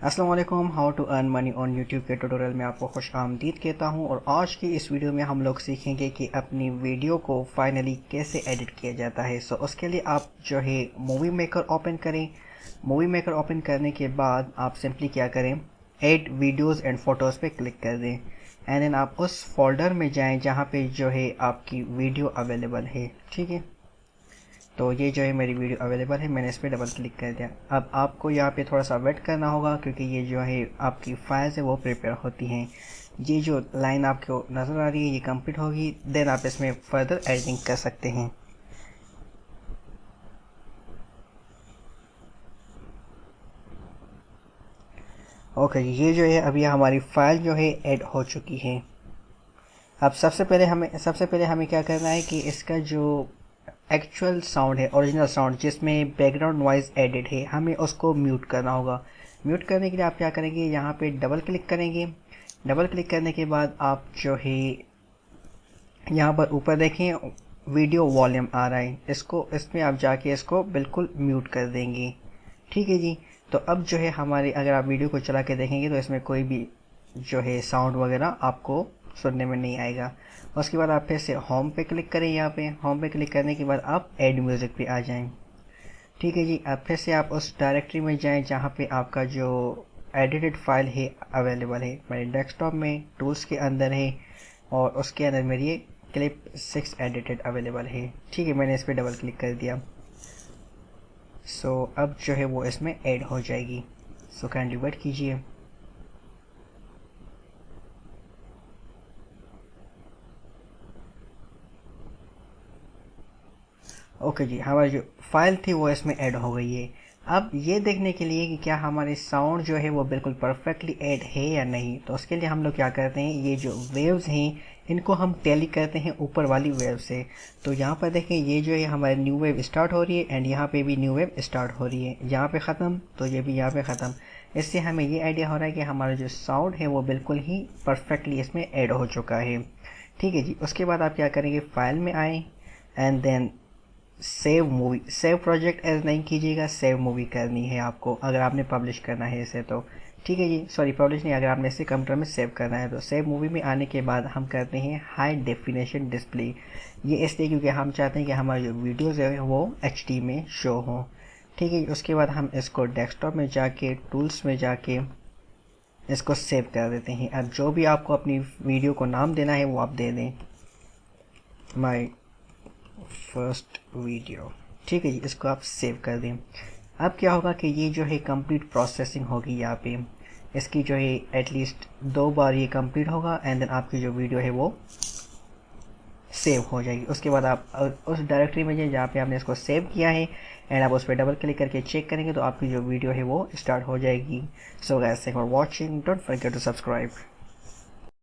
अस्सलाम वालेकुम। How to earn money on YouTube के ट्यूटोरियल में आपको खुश आमदीद कहता हूं। और आज की इस वीडियो में हम लोग सीखेंगे कि अपनी वीडियो को फाइनली कैसे एडिट किया जाता है। सो उसके लिए आप जो है मूवी मेकर ओपन करें। मूवी मेकर ओपन करने के बाद आप सिंपली क्या करें, ऐड वीडियोज़ एंड फोटोज़ पे क्लिक कर दें एंड देन आप उस फोल्डर में जाएँ जहाँ पे जो है आपकी वीडियो अवेलेबल है। ठीक है, तो ये जो है मेरी वीडियो अवेलेबल है, मैंने इस पर डबल क्लिक कर दिया। अब आपको यहाँ पे थोड़ा सा वेट करना होगा क्योंकि ये जो है आपकी फाइल्स है वो प्रिपेयर होती हैं। ये जो लाइन आपको नज़र आ रही है ये कंप्लीट होगी, देन आप इसमें फर्दर एडिटिंग कर सकते हैं। ओके, ये जो है अभी हमारी फाइल जो है ऐड हो चुकी है। अब सबसे पहले हमें क्या करना है कि इसका जो एक्चुअल साउंड है, ओरिजिनल साउंड जिसमें बैकग्राउंड नॉइज़ एडिट है, हमें उसको म्यूट करना होगा। म्यूट करने के लिए आप क्या करेंगे, यहाँ पे डबल क्लिक करेंगे। डबल क्लिक करने के बाद आप जो है यहाँ पर ऊपर देखें वीडियो वॉल्यूम आ रहा है, इसमें आप जाके इसको बिल्कुल म्यूट कर देंगे। ठीक है जी। तो अब जो है हमारे, अगर आप वीडियो को चला के देखेंगे तो इसमें कोई भी जो है साउंड वगैरह आपको सुनने में नहीं आएगा। उसके बाद आप फिर से होम पे क्लिक करें। यहाँ पे होम पे क्लिक करने के बाद आप ऐड म्यूज़िक पे आ जाएं। ठीक है जी। अब फिर से आप उस डायरेक्टरी में जाएं जहाँ पे आपका जो एडिटेड फाइल है अवेलेबल है। मेरे डेस्कटॉप में टूल्स के अंदर है और उसके अंदर मेरी ये क्लिप 6 एडिटेड अवेलेबल है। ठीक है, मैंने इस पर डबल क्लिक कर दिया। सो अब जो है वो इसमें ऐड हो जाएगी। सो काइंडली वेट कीजिए। ओके जी, हमारी जो फाइल थी वो इसमें ऐड हो गई है। अब ये देखने के लिए कि क्या हमारे साउंड जो है वो बिल्कुल परफेक्टली ऐड है या नहीं, तो उसके लिए हम लोग क्या करते हैं, ये जो वेव्स हैं इनको हम टैली करते हैं ऊपर वाली वेव से। तो यहाँ पर देखें, ये जो है हमारी न्यू वेव स्टार्ट हो रही है एंड यहाँ पे भी न्यू वेव स्टार्ट हो रही है। यहाँ पे ख़त्म तो ये भी यहाँ पे ख़त्म। इससे हमें ये आइडिया हो रहा है कि हमारा जो साउंड है वो बिल्कुल ही परफेक्टली इसमें ऐड हो चुका है। ठीक है जी। उसके बाद आप क्या करेंगे, फाइल में आए and then save movie, save project as नहीं कीजिएगा, सेव मूवी करनी है आपको अगर आपने पब्लिश करना है इसे तो। ठीक है जी, सॉरी पब्लिश नहीं, अगर आपने इसे कंप्यूटर में सेव करना है तो सेव मूवी में आने के बाद हम करते हैं हाई डेफिनेशन डिस्प्ले। ये इसलिए क्योंकि हम चाहते हैं कि हमारी जो वीडियोज़ है वो HD में शो हो। ठीक है, उसके बाद हम इसको डेस्कटॉप में जाके टूल्स में जाके इसको सेव कर देते हैं। अब जो भी आपको अपनी वीडियो को नाम देना है वो आप दे दें, माई फर्स्ट वीडियो। ठीक है जी, इसको आप सेव कर दें। अब क्या होगा कि ये जो है कंप्लीट प्रोसेसिंग होगी यहाँ पे, इसकी जो है एटलीस्ट 2 बार ये कंप्लीट होगा एंड देन आपकी जो वीडियो है वो सेव हो जाएगी। उसके बाद आप उस डायरेक्टरी में जाए जहाँ पे आपने इसको सेव किया है एंड आप उस पर डबल क्लिक करके चेक करेंगे तो आपकी जो वीडियो है वो स्टार्ट हो जाएगी। So guys, thanks for watching, don't forget to subscribe.